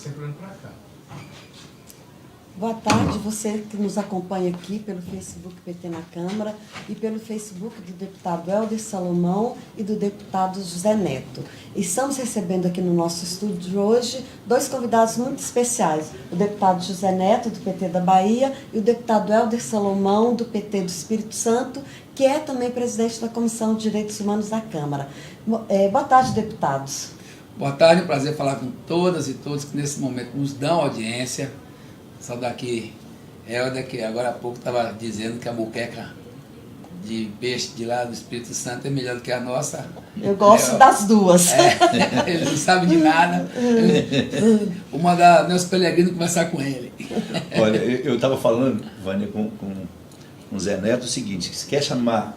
sempre olhando para cá. Boa tarde, você que nos acompanha aqui pelo Facebook PT na Câmara e pelo Facebook do deputado Helder Salomão e do deputado José Neto. Estamos recebendo aqui no nosso estúdio de hoje dois convidados muito especiais, o deputado José Neto, do PT da Bahia, e o deputado Helder Salomão, do PT do Espírito Santo, que é também presidente da Comissão de Direitos Humanos da Câmara. Boa tarde, deputados. Boa tarde, é um prazer falar com todas e todos que nesse momento nos dão audiência. Só daqui, Helder, que agora há pouco estava dizendo que a muqueca de peixe de lá do Espírito Santo é melhor do que a nossa. Eu gosto das duas. Ele não sabe de nada. Vou mandar meus peregrinos conversar com ele. Olha, eu estava falando, Vânia, com o Zé Neto o seguinte: se quer chamar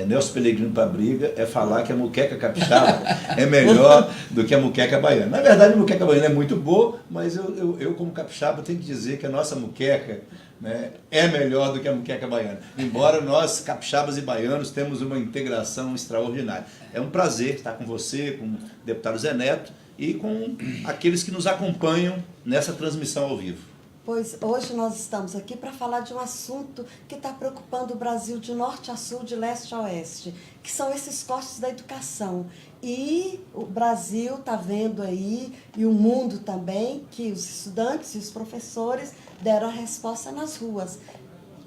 Nelson Pellegrino para briga, é falar que a muqueca capixaba é melhor do que a muqueca baiana. Na verdade, a muqueca baiana é muito boa, mas eu como capixaba, tenho que dizer que a nossa muqueca, né, é melhor do que a muqueca baiana. Embora nós, capixabas e baianos, temos uma integração extraordinária. É um prazer estar com você, com o deputado Zé Neto e com aqueles que nos acompanham nessa transmissão ao vivo. Pois hoje nós estamos aqui para falar de um assunto que está preocupando o Brasil de norte a sul, de leste a oeste, que são esses cortes da educação. E o Brasil está vendo aí, e o mundo também, que os estudantes e os professores deram a resposta nas ruas.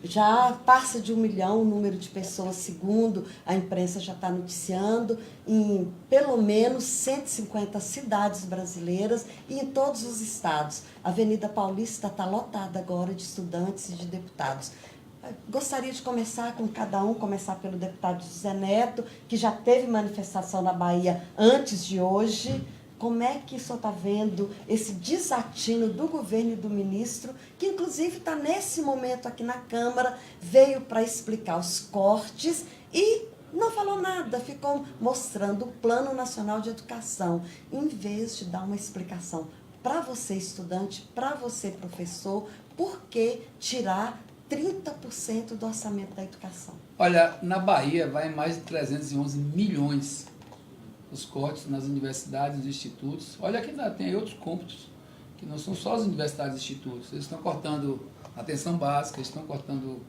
Já passa de 1 milhão o número de pessoas, segundo a imprensa já está noticiando, em pelo menos 150 cidades brasileiras e em todos os estados. A Avenida Paulista está lotada agora de estudantes e de deputados. Gostaria de começar com cada um, começar pelo deputado José Neto, que já teve manifestação na Bahia antes de hoje. Como é que o senhor está vendo esse desatino do governo e do ministro, que inclusive está nesse momento aqui na Câmara, veio para explicar os cortes e não falou nada, ficou mostrando o Plano Nacional de Educação, em vez de dar uma explicação para você, estudante, para você, professor, por que tirar 30% do orçamento da educação? Olha, na Bahia vai mais de 311 milhões os cortes nas universidades, nos institutos. Olha que ainda tem outros cômputos, que não são só as universidades e institutos. Eles estão cortando atenção básica, estão cortando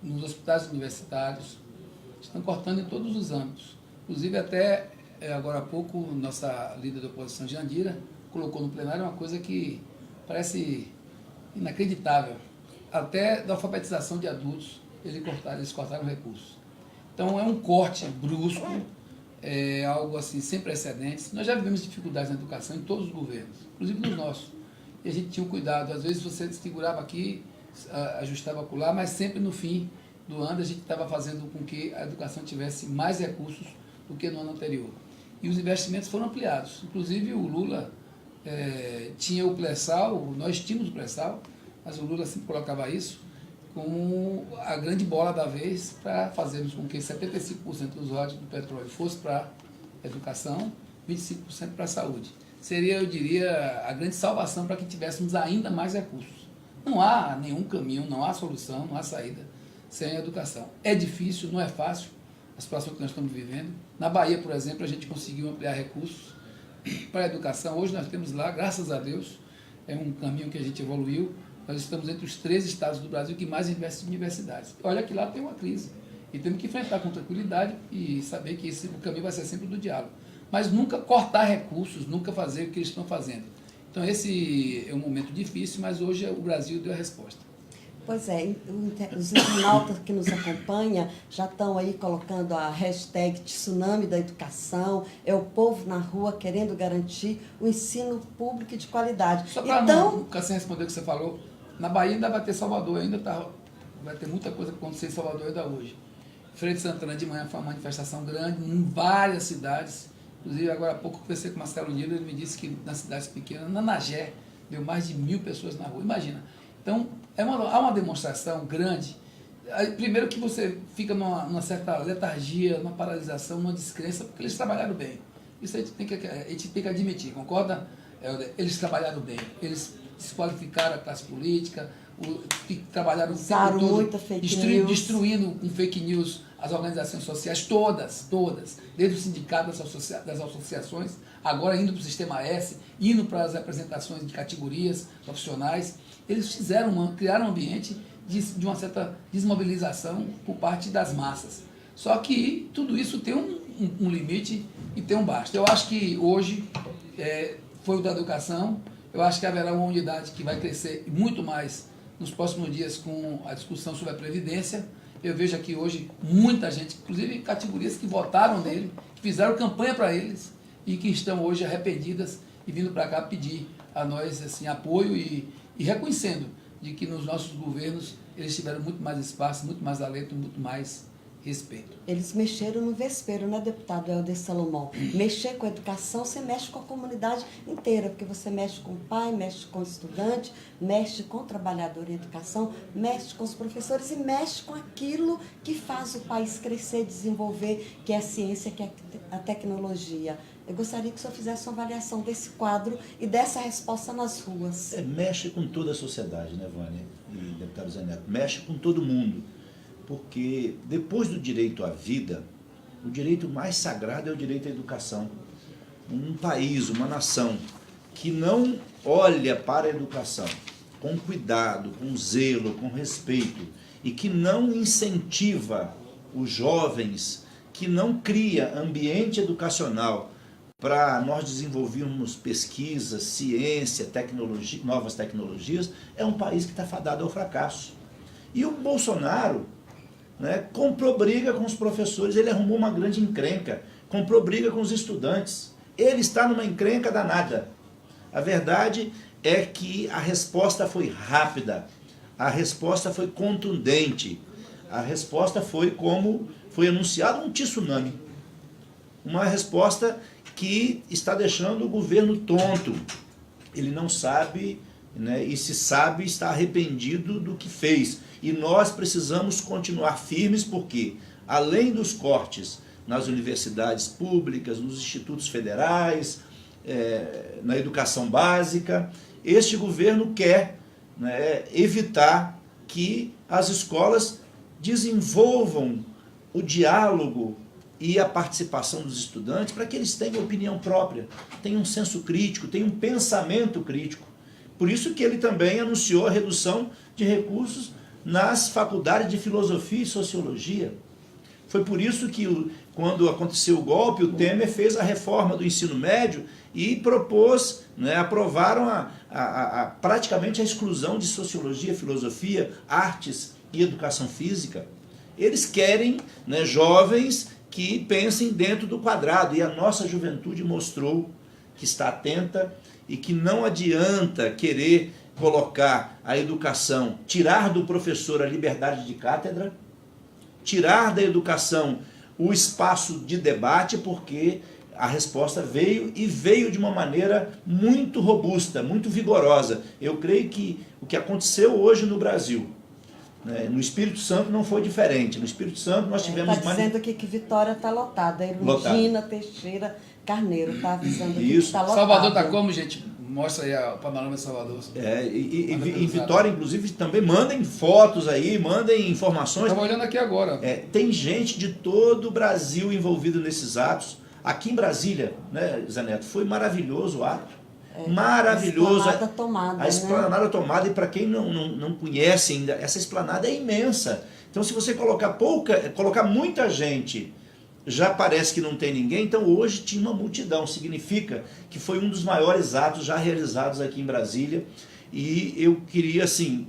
nos hospitais universitários, estão cortando em todos os âmbitos. Inclusive, até agora há pouco, nossa líder da oposição, Jandira, colocou no plenário uma coisa que parece inacreditável. Até da alfabetização de adultos, eles cortaram recursos. Então, é um corte brusco, é algo assim sem precedentes. Nós já vivemos dificuldades na educação em todos os governos, inclusive nos nossos. E a gente tinha um cuidado. Às vezes você segurava aqui, ajustava acolá, mas sempre no fim do ano a gente estava fazendo com que a educação tivesse mais recursos do que no ano anterior. E os investimentos foram ampliados. Inclusive o Lula tinha o pré-sal, nós tínhamos o pré-sal, mas o Lula sempre colocava isso como a grande bola da vez para fazermos com que 75% dos royalties do petróleo fosse para a educação, 25% para a saúde. Seria, eu diria, a grande salvação para que tivéssemos ainda mais recursos. Não há nenhum caminho, não há solução, não há saída sem a educação. É difícil, não é fácil a situação que nós estamos vivendo. Na Bahia, por exemplo, a gente conseguiu ampliar recursos para a educação. Hoje nós temos lá, graças a Deus, é um caminho que a gente evoluiu. Nós estamos entre os 13 estados do Brasil que mais investem em universidades. Olha que lá tem uma crise. E temos que enfrentar com tranquilidade e saber que o caminho vai ser sempre do diálogo. Mas nunca cortar recursos, nunca fazer o que eles estão fazendo. Então esse é um momento difícil, mas hoje o Brasil deu a resposta. Pois é, os internautas que nos acompanham já estão aí colocando a hashtag Tsunami da Educação, é o povo na rua querendo garantir o ensino público de qualidade. Só para não responder o que você falou, na Bahia ainda vai ter Salvador, vai ter muita coisa que acontecer em Salvador ainda hoje. Feira de Santana de manhã foi uma manifestação grande em várias cidades, inclusive agora há pouco eu conversei com o Marcelo Nilo, ele me disse que nas cidades pequenas, na Nagé, deu mais de 1.000 pessoas na rua, imagina. Então, há uma demonstração grande. Primeiro que você fica numa certa letargia, numa paralisação, numa descrença, porque eles trabalharam bem. Isso a gente tem que admitir, concorda? Eles trabalharam bem, eles desqualificaram a classe política, que trabalharam o Usaram tempo todo muita fake news. destruindo com fake news as organizações sociais, todas, desde o sindicato das associações, agora indo para o Sistema S, indo para as representações de categorias profissionais. Eles criaram um ambiente de uma certa desmobilização por parte das massas. Só que tudo isso tem um limite e tem um basta. Eu acho que hoje foi o da educação, eu acho que haverá uma unidade que vai crescer muito mais nos próximos dias com a discussão sobre a Previdência. Eu vejo aqui hoje muita gente, inclusive categorias que votaram nele, que fizeram campanha para eles e que estão hoje arrependidas e vindo para cá pedir a nós assim, apoio e reconhecendo de que nos nossos governos eles tiveram muito mais espaço, muito mais alento, muito mais respeito. Eles mexeram no vespeiro, né, deputado Helder Salomão? Mexer com a educação, você mexe com a comunidade inteira, porque você mexe com o pai, mexe com o estudante, mexe com o trabalhador em educação, mexe com os professores e mexe com aquilo que faz o país crescer, desenvolver, que é a ciência, que é a tecnologia. Eu gostaria que o senhor fizesse uma avaliação desse quadro e dessa resposta nas ruas. Mexe com toda a sociedade, né, Vânia e deputado Zé Neto? Mexe com todo mundo. Porque depois do direito à vida, o direito mais sagrado é o direito à educação. Um país, uma nação que não olha para a educação com cuidado, com zelo, com respeito e que não incentiva os jovens, que não cria ambiente educacional para nós desenvolvermos pesquisa, ciência, tecnologia, novas tecnologias, é um país que está fadado ao fracasso. E o Bolsonaro, né, comprou briga com os professores, ele arrumou uma grande encrenca, comprou briga com os estudantes. Ele está numa encrenca danada. A verdade é que a resposta foi rápida, a resposta foi contundente, a resposta foi como foi anunciado um tsunami. Uma resposta que está deixando o governo tonto. Ele não sabe, né, e se sabe, está arrependido do que fez. E nós precisamos continuar firmes porque, além dos cortes nas universidades públicas, nos institutos federais, na educação básica, este governo quer, né, evitar que as escolas desenvolvam o diálogo e a participação dos estudantes para que eles tenham opinião própria, tenham um senso crítico, tenham um pensamento crítico. Por isso que ele também anunciou a redução de recursos nas faculdades de filosofia e sociologia. Foi por isso que, quando aconteceu o golpe, o Temer fez a reforma do ensino médio e propôs, né, aprovaram praticamente a exclusão de sociologia, filosofia, artes e educação física. Eles querem, né, jovens que pensem dentro do quadrado, e a nossa juventude mostrou que está atenta e que não adianta querer colocar a educação, tirar do professor a liberdade de cátedra, tirar da educação o espaço de debate, porque a resposta veio e veio de uma maneira muito robusta, muito vigorosa. Eu creio que o que aconteceu hoje no Brasil, né, no Espírito Santo não foi diferente. No Espírito Santo nós tivemos... Está dizendo aqui que Vitória está lotada. Erundina Teixeira Carneiro está avisando aqui que está lotada. Salvador está como, gente? Mostra aí o panorama de Salvador. Em Vitória, inclusive, também mandem fotos aí, mandem informações. Estava olhando aqui agora. Tem gente de todo o Brasil envolvido nesses atos. Aqui em Brasília, né, Zé Neto, foi maravilhoso o ato. Maravilhoso. A esplanada tomada. A esplanada tomada, e para quem não conhece ainda, essa esplanada é imensa. Então, se você colocar muita gente, já parece que não tem ninguém. Então, hoje tinha uma multidão. Significa que foi um dos maiores atos já realizados aqui em Brasília. E eu queria, assim,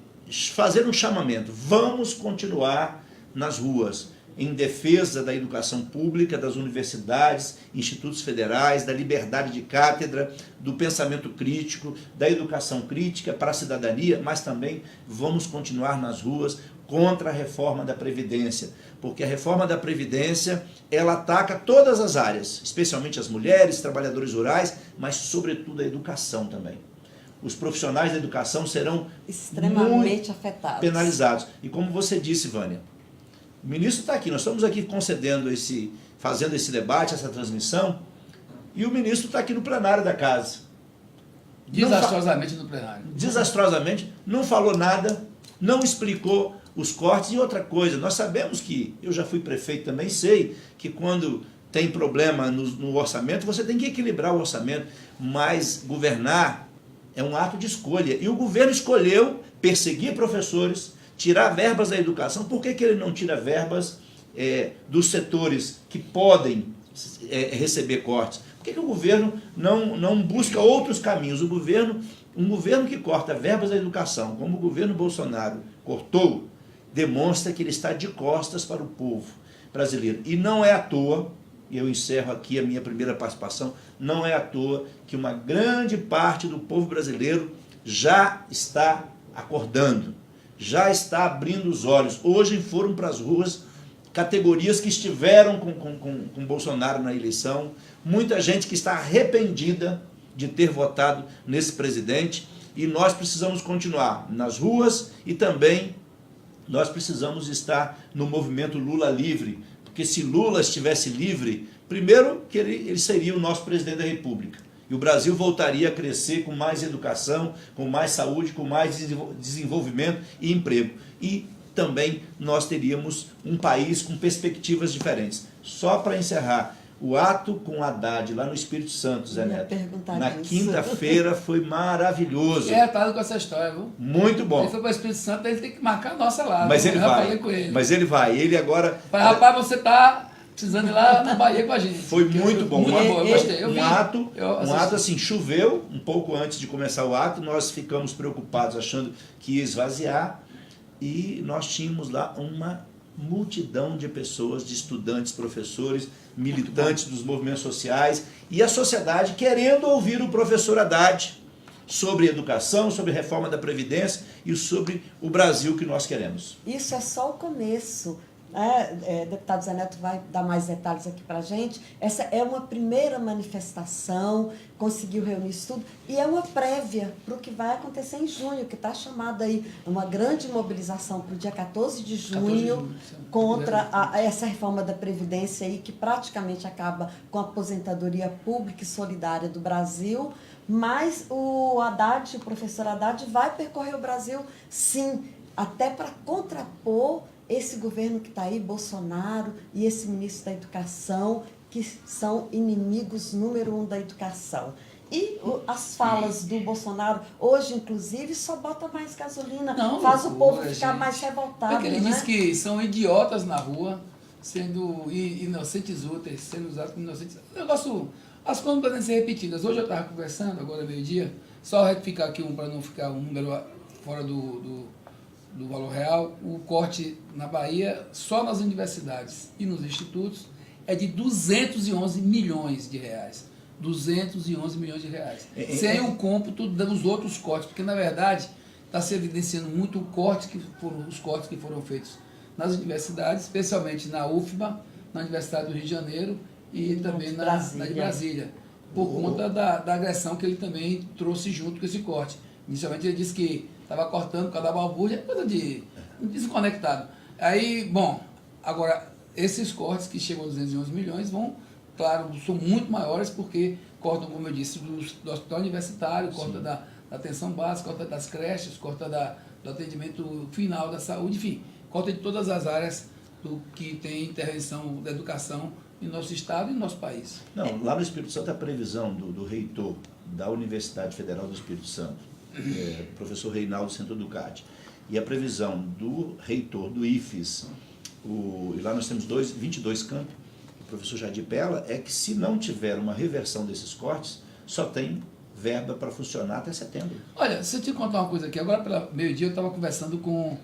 fazer um chamamento. Vamos continuar nas ruas, em defesa da educação pública, das universidades, institutos federais, da liberdade de cátedra, do pensamento crítico, da educação crítica para a cidadania, mas também vamos continuar nas ruas contra a reforma da Previdência, porque a reforma da Previdência, ela ataca todas as áreas, especialmente as mulheres, trabalhadores rurais, mas sobretudo a educação também. Os profissionais da educação serão extremamente afetados, penalizados. E como você disse, Vânia, o ministro está aqui, nós estamos aqui fazendo esse debate, essa transmissão, e o ministro está aqui no plenário da casa. Desastrosamente no plenário. Desastrosamente, não falou nada, não explicou os cortes. E outra coisa, nós sabemos que, eu já fui prefeito também, sei que quando tem problema no orçamento, você tem que equilibrar o orçamento, mas governar é um ato de escolha. E o governo escolheu perseguir professores, tirar verbas da educação. Por que ele não tira verbas dos setores que podem receber cortes? Por que o governo não busca outros caminhos? Um governo que corta verbas da educação, como o governo Bolsonaro cortou, demonstra que ele está de costas para o povo brasileiro. E não é à toa, e eu encerro aqui a minha primeira participação, não é à toa que uma grande parte do povo brasileiro já está acordando, já está abrindo os olhos. Hoje foram para as ruas categorias que estiveram com Bolsonaro na eleição, muita gente que está arrependida de ter votado nesse presidente, e nós precisamos continuar nas ruas e também nós precisamos estar no movimento Lula livre, porque se Lula estivesse livre, primeiro que ele seria o nosso presidente da República, e o Brasil voltaria a crescer com mais educação, com mais saúde, com mais desenvolvimento e emprego. E também nós teríamos um país com perspectivas diferentes. Só para encerrar, o ato com Haddad lá no Espírito Santo, Zé Neto, na quinta-feira foi maravilhoso. É atado com essa história, viu? Muito bom. Ele foi para o Espírito Santo, ele tem que marcar a nossa lá. Mas ele vai. Com ele. Mas ele vai. Ele agora... Rapaz, você está precisando ir lá na Bahia com a gente. Foi muito bom. Muito bom, eu gostei. Um ato assim, choveu um pouco antes de começar o ato, nós ficamos preocupados achando que ia esvaziar, e nós tínhamos lá uma multidão de pessoas, de estudantes, professores, militantes dos movimentos sociais, e a sociedade querendo ouvir o professor Haddad sobre educação, sobre reforma da Previdência e sobre o Brasil que nós queremos. Isso é só o começo. Deputado Zé Neto vai dar mais detalhes aqui para a gente. Essa é uma primeira manifestação, conseguiu reunir isso tudo, e é uma prévia para o que vai acontecer em junho, que está chamada aí uma grande mobilização para o dia 14 de junho, contra essa reforma da Previdência aí, que praticamente acaba com a aposentadoria pública e solidária do Brasil. Mas o Haddad, o professor Haddad, vai percorrer o Brasil, sim, até para contrapor esse governo que está aí, Bolsonaro, e esse ministro da Educação, que são inimigos número 1 da educação. E as falas do Bolsonaro, hoje, inclusive, só bota mais gasolina, faz o povo ficar mais revoltado. Porque ele diz que são idiotas na rua, sendo inocentes úteis, sendo usados como inocentes. O negócio, as coisas não podem ser repetidas. Hoje eu estava conversando, agora meio-dia, só retificar aqui para não ficar um número fora do valor real, o corte na Bahia, só nas universidades e nos institutos, é de 211 milhões de reais. 211 milhões de reais. Sem o cômputo dos outros cortes, porque, na verdade, está se evidenciando muito os cortes que foram feitos nas universidades, especialmente na UFBA, na Universidade do Rio de Janeiro e também na de Brasília, por conta da agressão que ele também trouxe junto com esse corte. Inicialmente ele disse que estava cortando cada balbúrdia, coisa de desconectado. Aí, bom, agora, esses cortes que chegam a 211 milhões vão, claro, são muito maiores, porque cortam, como eu disse, do hospital universitário, corta da atenção básica, corta das creches, corta do atendimento final da saúde, enfim, corta de todas as áreas do que tem intervenção da educação em nosso estado e em nosso país. Não, lá no Espírito Santo a previsão do reitor da Universidade Federal do Espírito Santo, professor Reinaldo Centro Ducati, e a previsão do reitor do IFES, e lá nós temos 22 campos, o professor Jadir Pella, é que se não tiver uma reversão desses cortes, só tem verba para funcionar até setembro. Olha, se eu te contar uma coisa aqui, agora pela meio-dia eu estava conversando com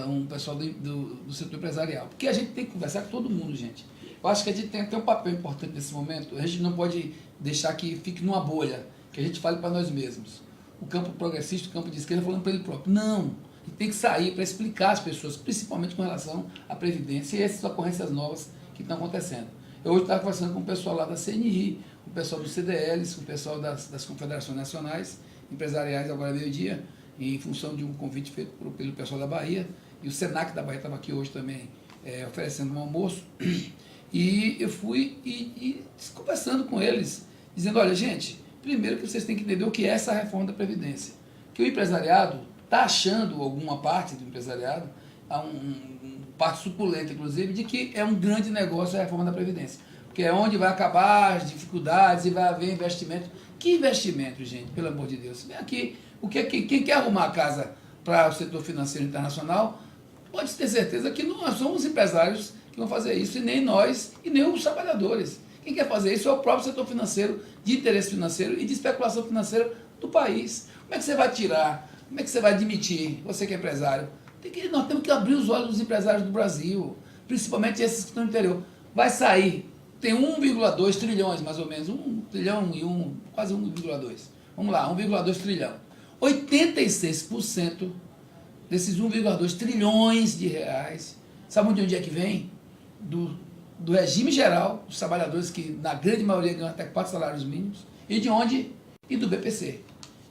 um pessoal do setor empresarial, porque a gente tem que conversar com todo mundo, gente. Eu acho que a gente tem até um papel importante nesse momento, a gente não pode deixar que fique numa bolha, que a gente fale para nós mesmos. O campo progressista, o campo de esquerda, falando para ele próprio. Não, a gente tem que sair para explicar às pessoas, principalmente com relação à Previdência e essas ocorrências novas que estão acontecendo. Eu hoje estava conversando com o pessoal lá da CNI, com o pessoal do CDLs, com o pessoal das confederações nacionais, empresariais, agora meio-dia, em função de um convite feito pelo pessoal da Bahia, e o SENAC da Bahia estava aqui hoje também oferecendo um almoço, e eu fui e conversando com eles, dizendo, olha, gente, primeiro que vocês têm que entender o que é essa reforma da Previdência, que o empresariado está achando alguma parte do empresariado, parte suculenta, inclusive, de que é um grande negócio a reforma da Previdência. Porque é onde vai acabar as dificuldades e vai haver investimento. Que investimento, gente? Pelo amor de Deus. Vem aqui. Quem quer arrumar a casa para o setor financeiro internacional, pode ter certeza que não somos empresários que vão fazer isso, e nem nós, e nem os trabalhadores. Quem quer fazer isso é o próprio setor financeiro, de interesse financeiro e de especulação financeira do país. Como é que você vai tirar? Como é que você vai admitir, você que é empresário? Nós temos que abrir os olhos dos empresários do Brasil, principalmente esses que estão no interior. Vai sair, tem 1,2 trilhões, mais ou menos, 1 trilhão e quase 1,2. Vamos lá, 1,2 trilhão. 86% desses 1,2 trilhões de reais, sabe de onde é que vem? Do regime geral, dos trabalhadores que, na grande maioria, ganham até 4 salários mínimos, e de onde? E do BPC,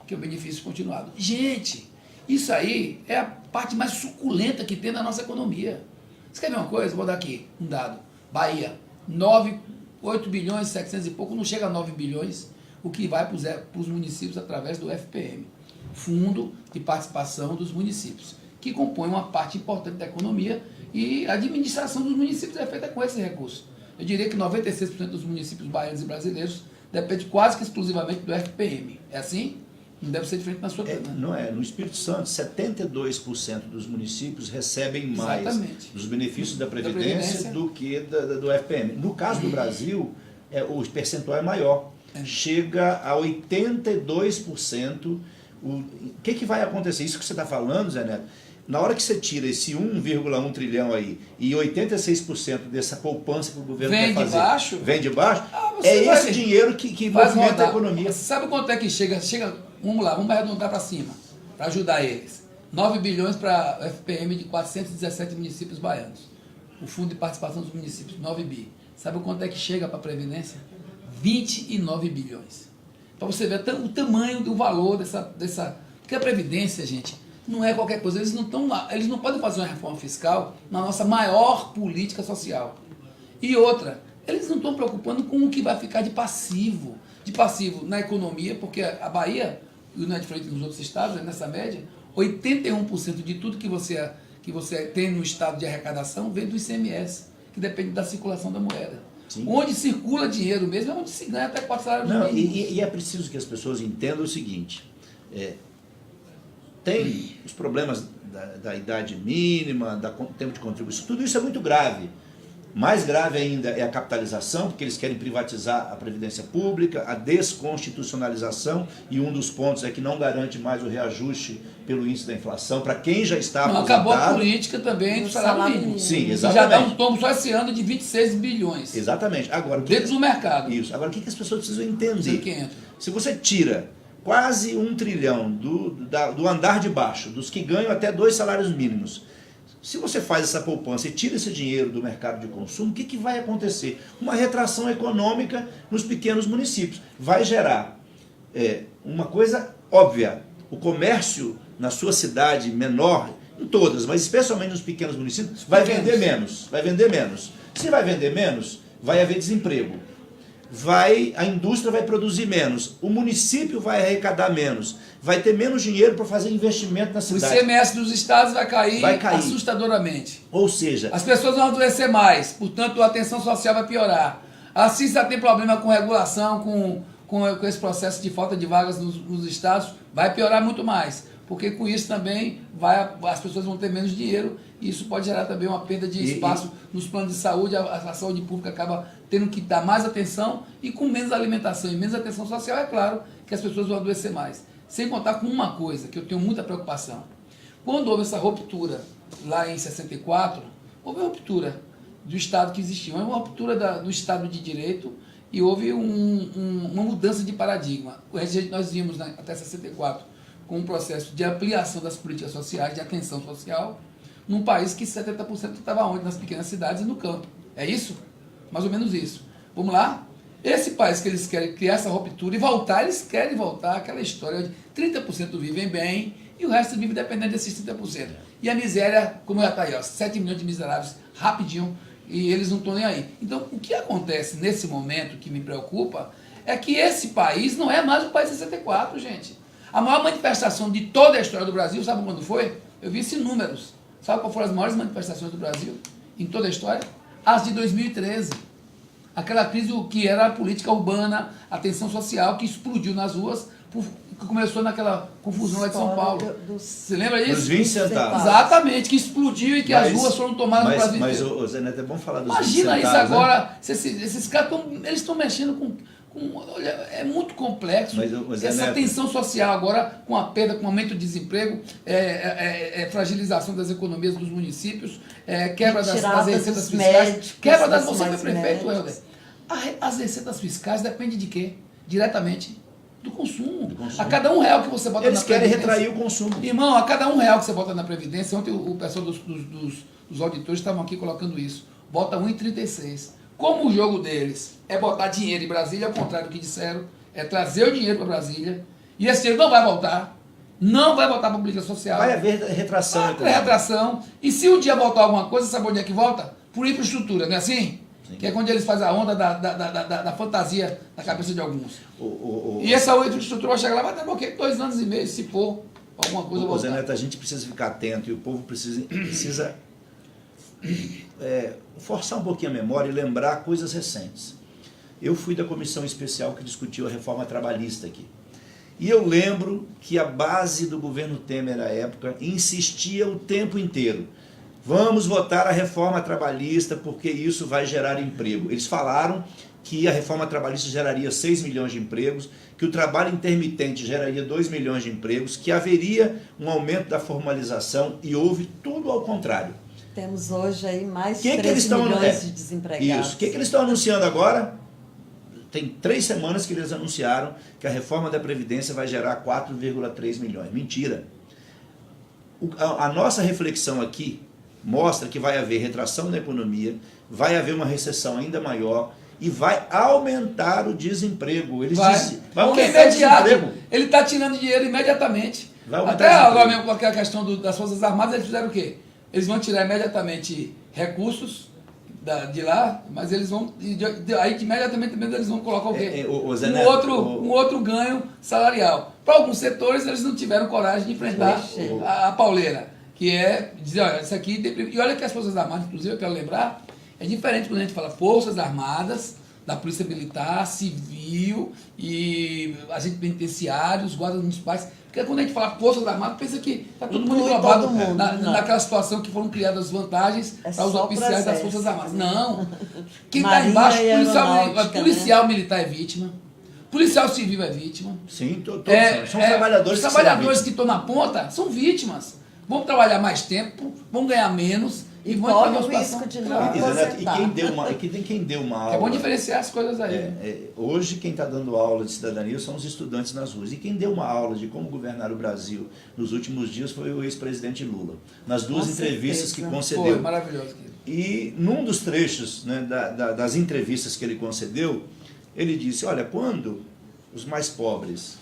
que é o benefício continuado. Gente, isso aí é a parte mais suculenta que tem na nossa economia. Você quer ver uma coisa? Vou dar aqui um dado. Bahia, 8 bilhões, 700 e pouco, não chega a 9 bilhões, o que vai para os municípios através do FPM, Fundo de Participação dos Municípios, que compõe uma parte importante da economia, e a administração dos municípios é feita com esse recurso. Eu diria que 96% dos municípios baianos e brasileiros depende quase que exclusivamente do FPM. É assim? Não deve ser diferente na sua terra. Não é. No Espírito Santo, 72% dos municípios recebem mais dos benefícios da Previdência do que do FPM. No caso do Brasil, o percentual é maior. Chega a 82%. O que vai acontecer? Isso que você está falando, Zé Neto, na hora que você tira esse 1,1 trilhão aí e 86% dessa poupança que o governo quer fazer vem de baixo, esse dinheiro que movimenta a economia. Você sabe quanto é que chega? Vamos lá, vamos arredondar para cima, para ajudar eles. 9 bilhões para o FPM de 417 municípios baianos. O Fundo de Participação dos Municípios, 9 bi. Sabe quanto é que chega para a Previdência? 29 bilhões. Para você ver o tamanho do valor dessa... Porque a Previdência, gente, não é qualquer coisa. Eles não podem fazer uma reforma fiscal na nossa maior política social. E outra, eles não estão preocupando com o que vai ficar de passivo. De passivo na economia, porque a Bahia, e não é diferente dos outros estados, nessa média, 81% de tudo que você tem no estado de arrecadação vem do ICMS, que depende da circulação da moeda. Sim. Onde circula dinheiro mesmo é onde se ganha até 4 salários mínimos. E é preciso que as pessoas entendam o seguinte, tem os problemas da idade mínima, do tempo de contribuição, tudo isso é muito grave. Mais grave ainda é a capitalização, porque eles querem privatizar a Previdência Pública, a desconstitucionalização, e um dos pontos é que não garante mais o reajuste pelo índice da inflação para quem já está aposentado. Acabou a política também do salário mínimo. Sim, exatamente. Já dá um tombo só esse ano de 26 bilhões. Exatamente. Agora, dentro do mercado. Isso. Agora, o que as pessoas precisam entender? Se você tira quase 1 trilhão do andar de baixo, dos que ganham até 2 salários mínimos, se você faz essa poupança e tira esse dinheiro do mercado de consumo, o que vai acontecer? Uma retração econômica nos pequenos municípios. Vai gerar uma coisa óbvia. O comércio na sua cidade menor, em todas, mas especialmente nos pequenos municípios, vai vender menos. Se vai vender menos, vai haver desemprego. A indústria vai produzir menos, o município vai arrecadar menos, vai ter menos dinheiro para fazer investimento na cidade. O ICMS dos estados vai cair assustadoramente. Ou seja, as pessoas vão adoecer mais, portanto a atenção social vai piorar. Assim, se já tem problema com regulação, com esse processo de falta de vagas nos estados, vai piorar muito mais. Porque com isso também as pessoas vão ter menos dinheiro e isso pode gerar também uma perda de espaço nos planos de saúde. A saúde pública acaba tendo que dar mais atenção, e com menos alimentação e menos atenção social, é claro que as pessoas vão adoecer mais. Sem contar com uma coisa que eu tenho muita preocupação. Quando houve essa ruptura lá em 64, houve uma ruptura do Estado que existia, uma ruptura do Estado de Direito, e houve uma mudança de paradigma. Nós vimos até 64 com um processo de ampliação das políticas sociais, de atenção social, num país que 70% estava onde? Nas pequenas cidades e no campo. É isso? Mais ou menos isso. Vamos lá? Esse país que eles querem criar essa ruptura e voltar, eles querem voltar àquela história de 30% vivem bem e o resto vive dependendo desses 30%. E a miséria, como já está aí, 7 milhões de miseráveis, rapidinho, e eles não estão nem aí. Então, o que acontece nesse momento que me preocupa é que esse país não é mais o país de 64, gente. A maior manifestação de toda a história do Brasil, sabe quando foi? Eu vi esses números. Sabe qual foram as maiores manifestações do Brasil em toda a história? As de 2013. Aquela crise que era a política urbana, a tensão social que explodiu nas ruas, que começou naquela confusão lá de São Paulo. Você lembra disso? Os 20 centavos. Exatamente, que explodiu e que as ruas foram tomadas no Brasil Mas, inteiro. Zé Neto, é bom falar dos Imagina 20 isso centavos, agora, né? esses caras estão mexendo com. Olha, é muito complexo. Mas, Zé essa Neto, tensão social agora, com a perda, com o aumento do desemprego, fragilização das economias dos municípios, quebra das receitas fiscais. Quebra das. Você foi prefeito, Helder. As receitas fiscais dependem de quê? Diretamente do consumo. A cada R$1 que você bota eles na Previdência... Eles querem retrair o consumo. Irmão, a cada R$1 que você bota na Previdência, ontem o pessoal dos auditores estavam aqui colocando isso, bota 1,36. Como o jogo deles é botar dinheiro em Brasília, ao contrário do que disseram, é trazer o dinheiro para Brasília, e esse dinheiro não vai voltar, não vai voltar para a política social. Vai haver retração. Vai haver retração. E se um dia voltar alguma coisa, sabe onde é que volta? Por infraestrutura, não é assim? Sim. Que é quando eles fazem a onda da fantasia na cabeça de alguns. E essa infraestrutura vai chegar lá, vai demorar 2 anos e meio, se for alguma coisa voltar. Zé Neto, a gente precisa ficar atento e o povo precisa forçar um pouquinho a memória e lembrar coisas recentes. Eu fui da comissão especial que discutiu a reforma trabalhista aqui. E eu lembro que a base do governo Temer, à época, insistia o tempo inteiro. Vamos votar a reforma trabalhista porque isso vai gerar emprego. Eles falaram que a reforma trabalhista geraria 6 milhões de empregos, que o trabalho intermitente geraria 2 milhões de empregos, que haveria um aumento da formalização e houve tudo ao contrário. Temos hoje aí mais de 3 milhões de desempregados. Isso. O que eles estão anunciando agora? Tem 3 semanas que eles anunciaram que a reforma da Previdência vai gerar 4,3 milhões. Mentira. A nossa reflexão aqui mostra que vai haver retração na economia, vai haver uma recessão ainda maior e vai aumentar o desemprego. Eles dizem, vai aumentar o desemprego. Ele está tirando dinheiro imediatamente. Até agora mesmo com aquela questão das Forças Armadas, eles fizeram o quê? Eles vão tirar imediatamente recursos de lá, mas eles vão, aí imediatamente eles vão colocar o quê? Um outro ganho salarial. Para alguns setores, eles não tiveram coragem de enfrentar a pauleira, que é dizer, olha, isso aqui... E olha que as Forças Armadas, inclusive, eu quero lembrar, é diferente quando a gente fala Forças Armadas, da Polícia Militar, Civil e agentes penitenciários, guardas municipais. Porque quando a gente fala Forças Armadas, pensa que está todo mundo englobado naquela situação que foram criadas vantagens para os oficiais das Forças Armadas. Não. Quem está embaixo, policial militar é vítima, policial civil é vítima. Sim, todos são trabalhadores. Os trabalhadores que estão na ponta são vítimas. Vão trabalhar mais tempo, vão ganhar menos. E corre o risco de não aposentar. E quem deu uma aula... É bom diferenciar as coisas aí. Hoje quem está dando aula de cidadania são os estudantes nas ruas. E quem deu uma aula de como governar o Brasil nos últimos dias foi o ex-presidente Lula. Nas 2 entrevistas que concedeu. Foi maravilhoso. E num dos trechos, né, das entrevistas que ele concedeu, ele disse, olha, quando os mais pobres...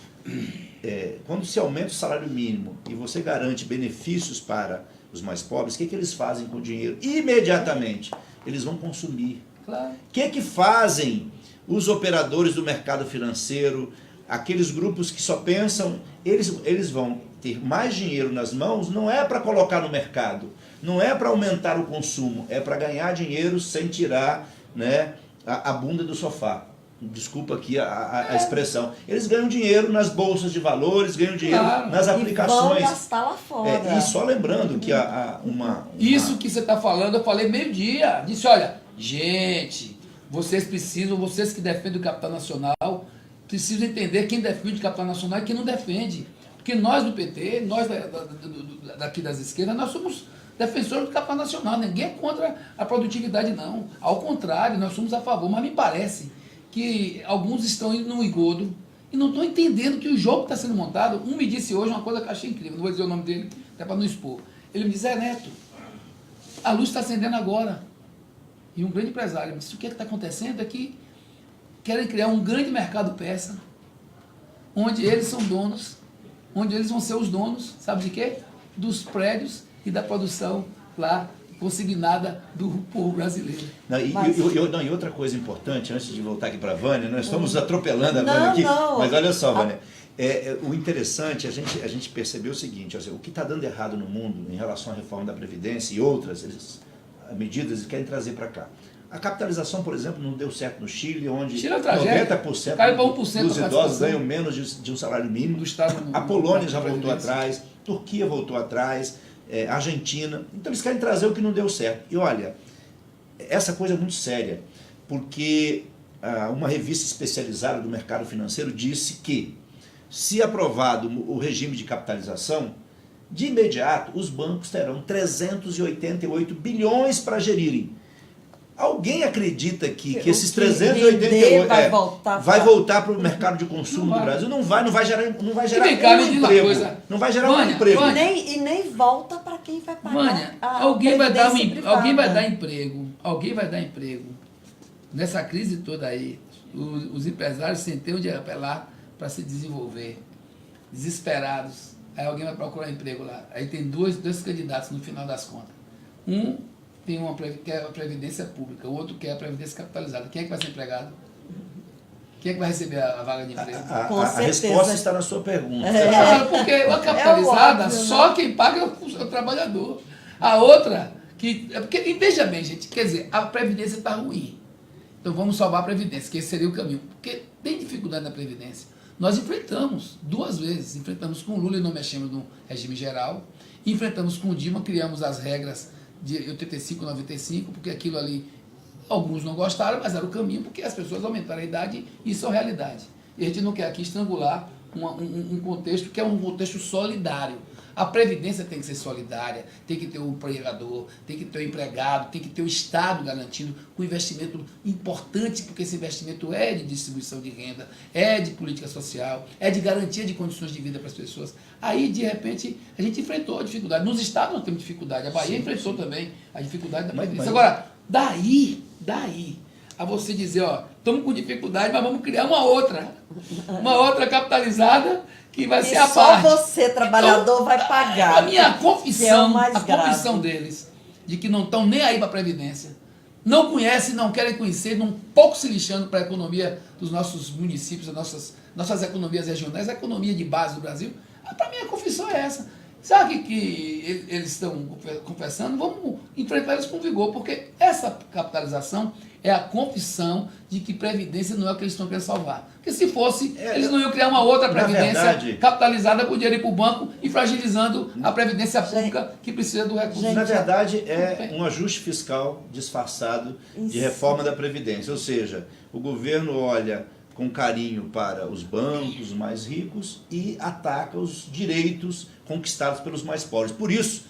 quando se aumenta o salário mínimo e você garante benefícios para os mais pobres, o que eles fazem com o dinheiro? Imediatamente, eles vão consumir. Claro. O que fazem os operadores do mercado financeiro, aqueles grupos que só pensam, eles vão ter mais dinheiro nas mãos, não é para colocar no mercado, não é para aumentar o consumo, é para ganhar dinheiro sem tirar, né, a bunda do sofá. Desculpa aqui a expressão. Eles ganham dinheiro nas bolsas de valores, ganham dinheiro nas aplicações. E vão gastar lá fora. E só lembrando que Isso que você está falando, eu falei meio-dia. Disse, olha, gente, vocês que defendem o capital nacional, precisam entender quem defende o capital nacional e quem não defende. Porque nós do PT, nós daqui das esquerdas, nós somos defensores do capital nacional. Ninguém é contra a produtividade, não. Ao contrário, nós somos a favor. Mas me parece que alguns estão indo no engodo e não estão entendendo que o jogo está sendo montado. Um me disse hoje uma coisa que eu achei incrível, não vou dizer o nome dele, até para não expor. Ele me disse, Neto, a luz está acendendo agora. E um grande empresário me disse, o que está acontecendo é que querem criar um grande mercado persa, onde eles são donos, onde eles vão ser os donos, sabe de quê? Dos prédios e da produção lá consignada do povo brasileiro. E outra coisa importante, antes de voltar aqui para a Vânia, nós estamos atropelando a Vânia aqui, mas olha só, Vânia, O interessante, a gente percebeu o seguinte, o que está dando errado no mundo em relação à reforma da Previdência e outras medidas eles querem trazer para cá. A capitalização, por exemplo, não deu certo no Chile, onde 90% dos idosos ganham menos de um salário mínimo. A Polônia já voltou atrás, Turquia voltou atrás, Argentina. Então eles querem trazer o que não deu certo. E olha, essa coisa é muito séria, porque uma revista especializada do mercado financeiro disse que, se aprovado o regime de capitalização, de imediato os bancos terão 388 bilhões para gerirem. Alguém acredita que esses 388 vai voltar para o mercado de consumo do Brasil? Não vai gerar emprego. Não vai gerar um emprego. E nem volta para quem vai pagar. Vânia, alguém vai dar emprego. Nessa crise toda aí, os empresários sem ter onde apelar para se desenvolver, desesperados. Aí alguém vai procurar emprego lá. Aí tem dois candidatos no final das contas. Um quer a previdência pública, o outro quer a previdência capitalizada. Quem é que vai ser empregado? Quem é que vai receber a vaga de emprego? A resposta está na sua pergunta. Porque a capitalizada, óbvio, só quem paga é o trabalhador. A outra, porque veja bem, gente, quer dizer, a previdência está ruim. Então vamos salvar a previdência, que esse seria o caminho. Porque tem dificuldade na previdência. Nós enfrentamos 2 vezes. Enfrentamos com o Lula e não mexemos no regime geral. Enfrentamos com o Dilma, criamos as regras de 85, 95, porque aquilo ali, alguns não gostaram, mas era o caminho, porque as pessoas aumentaram a idade e isso é realidade. E a gente não quer aqui estrangular um contexto que é um contexto solidário. A previdência tem que ser solidária, tem que ter o empregador, tem que ter o empregado, tem que ter o Estado garantindo com investimento importante, porque esse investimento é de distribuição de renda, é de política social, é de garantia de condições de vida para as pessoas. Aí, de repente, a gente enfrentou a dificuldade. Nos estados nós temos dificuldade, a Bahia enfrentou também a dificuldade da previdência. Agora, daí a você dizer, estamos com dificuldade, mas vamos criar uma outra capitalizada, que vai ser a parte. Só você, trabalhador, então, vai pagar. A minha confissão deles, de que não estão nem aí para a Previdência, não conhecem, não querem conhecer, não pouco se lixando para a economia dos nossos municípios, nossas economias regionais, a economia de base do Brasil. Para mim a confissão é essa. Sabe que eles estão confessando? Vamos enfrentar eles com vigor, porque essa capitalização é a confissão de que previdência não é o que eles estão querendo salvar. Porque se fosse, eles não iam criar uma outra previdência capitalizada com dinheiro ir para o banco e fragilizando a previdência pública que precisa do recurso. Na verdade, é um ajuste fiscal disfarçado de reforma da previdência. Ou seja, o governo olha com carinho para os bancos mais ricos e ataca os direitos conquistados pelos mais pobres. Por isso,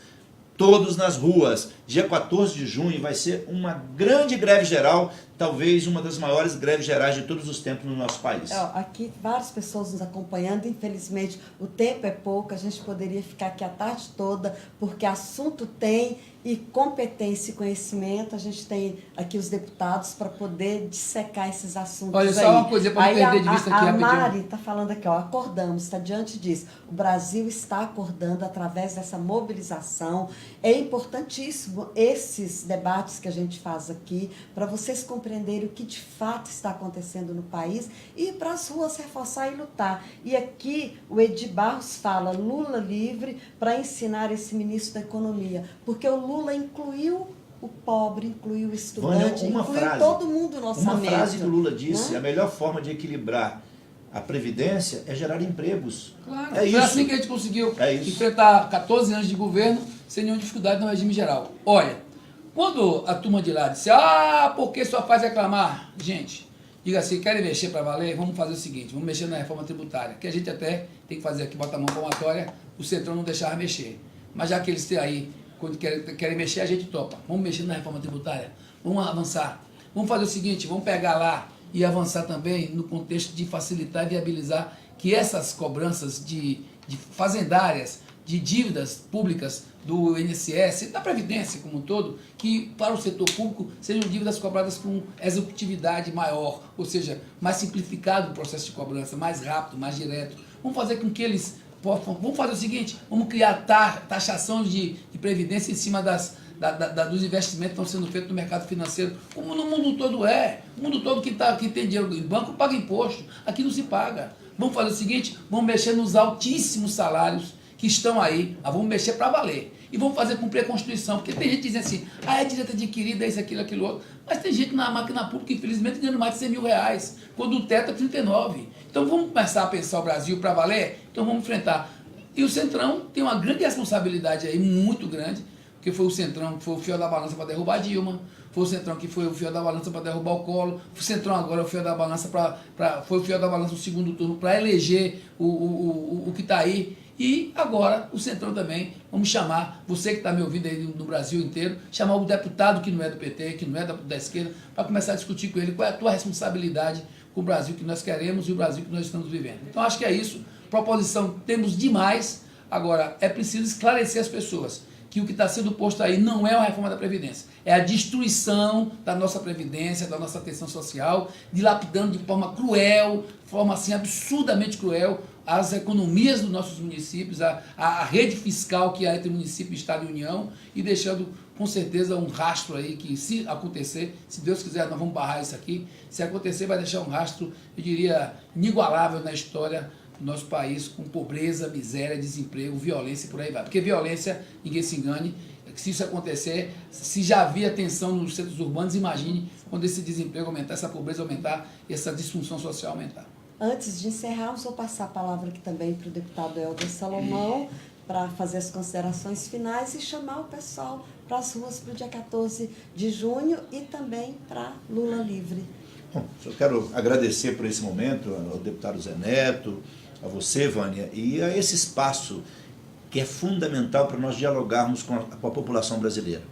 todos nas ruas. Dia 14 de junho vai ser uma grande greve geral, talvez uma das maiores greves gerais de todos os tempos no nosso país. Aqui várias pessoas nos acompanhando, infelizmente o tempo é pouco, a gente poderia ficar aqui a tarde toda, porque assunto tem e competência e conhecimento, a gente tem aqui os deputados para poder dissecar esses assuntos. Olha, só uma coisa para não perder de vista aqui rapidinho. A Mari está falando aqui, acordamos, está diante disso. O Brasil está acordando através dessa mobilização. É importantíssimo esses debates que a gente faz aqui, para vocês compreenderem o que de fato está acontecendo no país e para as ruas reforçar e lutar. E aqui o Edi Barros fala, Lula livre para ensinar esse ministro da Economia, porque o Lula incluiu o pobre, incluiu o estudante, incluiu todo mundo no orçamento. Uma frase que o Lula disse, a melhor forma de equilibrar a previdência é gerar empregos. Claro, foi assim que a gente conseguiu enfrentar 14 anos de governo sem nenhuma dificuldade no regime geral. Olha, quando a turma de lá disse, porque só faz reclamar, gente, diga assim, querem mexer para valer? Vamos fazer o seguinte, vamos mexer na reforma tributária, que a gente até tem que fazer aqui, botar a mão palmatória, o Centrão não deixava mexer. Mas já que eles têm aí, quando querem mexer, a gente topa. Vamos mexer na reforma tributária, vamos avançar. Vamos fazer o seguinte, vamos pegar lá e avançar também no contexto de facilitar e viabilizar que essas cobranças de fazendárias, de dívidas públicas do INSS, da Previdência como um todo, que para o setor público sejam dívidas cobradas com executividade maior, ou seja, mais simplificado o processo de cobrança, mais rápido, mais direto. Vamos fazer com que eles vamos fazer o seguinte, vamos criar taxação de previdência em cima dos investimentos que estão sendo feitos no mercado financeiro, como no mundo todo é. O mundo todo que tem dinheiro em banco paga imposto, aqui não se paga. Vamos fazer o seguinte, vamos mexer nos altíssimos salários que estão aí, vamos mexer para valer. E vamos fazer cumprir a Constituição, porque tem gente dizendo assim, é direito adquirido, é isso, aquilo outro. Mas tem gente na máquina pública, infelizmente, ganhando mais de 100 mil reais, quando o teto é 39. Então vamos começar a pensar o Brasil para valer? Então vamos enfrentar. E o Centrão tem uma grande responsabilidade aí, muito grande, porque foi o Centrão que foi o fiel da balança para derrubar a Dilma, foi o Centrão que foi o fiel da balança para derrubar o Collor, o Centrão agora é o fiel da balança foi o fiel da balança no segundo turno para eleger o que está aí. E agora o Centrão também, vamos chamar, você que está me ouvindo aí no Brasil inteiro, chamar o deputado que não é do PT, que não é da esquerda, para começar a discutir com ele qual é a tua responsabilidade com o Brasil que nós queremos e o Brasil que nós estamos vivendo. Então acho que é isso, proposição temos demais, agora é preciso esclarecer as pessoas que o que está sendo posto aí não é uma reforma da Previdência, é a destruição da nossa Previdência, da nossa atenção social, dilapidando de forma cruel, forma assim absurdamente cruel, as economias dos nossos municípios, a rede fiscal que há entre município, Estado e União, e deixando com certeza um rastro aí que, se acontecer, se Deus quiser, nós vamos barrar isso aqui, se acontecer vai deixar um rastro, eu diria, inigualável na história do nosso país, com pobreza, miséria, desemprego, violência e por aí vai. Porque violência, ninguém se engane, se isso acontecer, se já havia tensão nos centros urbanos, imagine quando esse desemprego aumentar, essa pobreza aumentar, essa disfunção social aumentar. Antes de encerrarmos, vou passar a palavra aqui também para o deputado Helder Salomão, para fazer as considerações finais e chamar o pessoal para as ruas para o dia 14 de junho e também para Lula Livre. Bom, eu quero agradecer por esse momento ao deputado Zé Neto, a você, Vânia, e a esse espaço que é fundamental para nós dialogarmos com a população brasileira.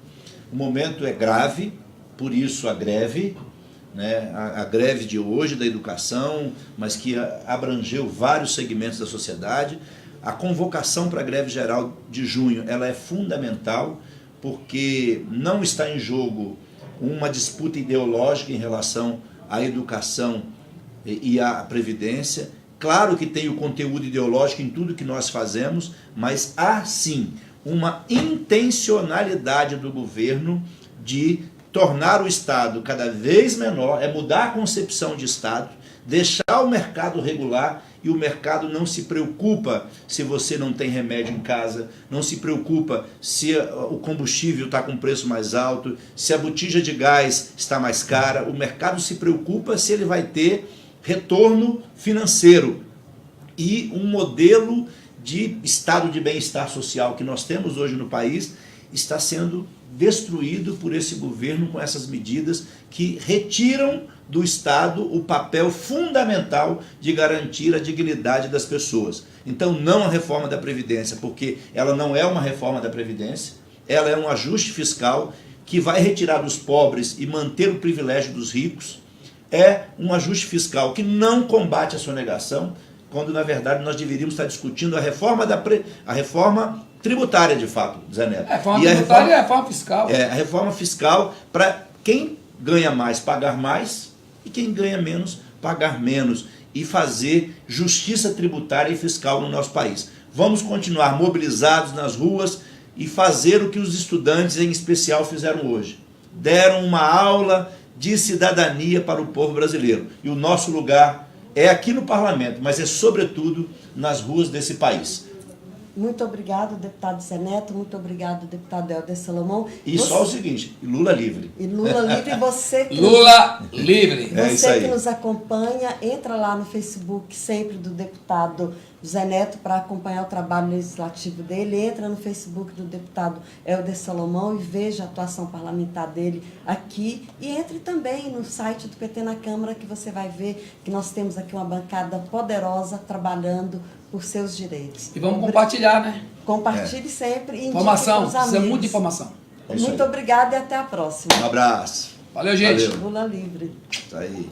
O momento é grave, por isso a greve, né, a greve de hoje da educação, mas que abrangeu vários segmentos da sociedade. A convocação para a greve geral de junho, ela é fundamental, porque não está em jogo uma disputa ideológica em relação à educação e à Previdência. Claro que tem o conteúdo ideológico em tudo que nós fazemos, mas há sim uma intencionalidade do governo de tornar o Estado cada vez menor, é mudar a concepção de Estado, deixar o mercado regular, e o mercado não se preocupa se você não tem remédio em casa, não se preocupa se o combustível está com preço mais alto, se a botija de gás está mais cara, o mercado se preocupa se ele vai ter retorno financeiro. E um modelo de estado de bem-estar social que nós temos hoje no país está sendo destruído por esse governo com essas medidas que retiram do Estado o papel fundamental de garantir a dignidade das pessoas. Então não a reforma da Previdência, porque ela não é uma reforma da Previdência, ela é um ajuste fiscal que vai retirar dos pobres e manter o privilégio dos ricos, é um ajuste fiscal que não combate a sonegação, quando na verdade nós deveríamos estar discutindo a reforma tributária, de fato, Zé Neto. A reforma tributária e a reforma fiscal. A reforma fiscal para quem ganha mais pagar mais e quem ganha menos pagar menos, e fazer justiça tributária e fiscal no nosso país. Vamos continuar mobilizados nas ruas e fazer o que os estudantes em especial fizeram hoje. Deram uma aula de cidadania para o povo brasileiro. E o nosso lugar é aqui no parlamento, mas é sobretudo nas ruas desse país. Muito obrigado, deputado Zé Neto, muito obrigado, deputado Helder Salomão. E só o seguinte, Lula livre. E Lula livre, você que Lula livre. Você que nos acompanha, entra lá no Facebook sempre do deputado Zé Neto para acompanhar o trabalho legislativo dele, entra no Facebook do deputado Helder Salomão e veja a atuação parlamentar dele aqui, e entre também no site do PT na Câmara, que você vai ver que nós temos aqui uma bancada poderosa trabalhando por seus direitos. E vamos compartilhar, né? Compartilhe sempre e informação, precisa muito de informação. Muito obrigada e até a próxima. Um abraço. Valeu, gente. Valeu. Lula livre. Isso aí.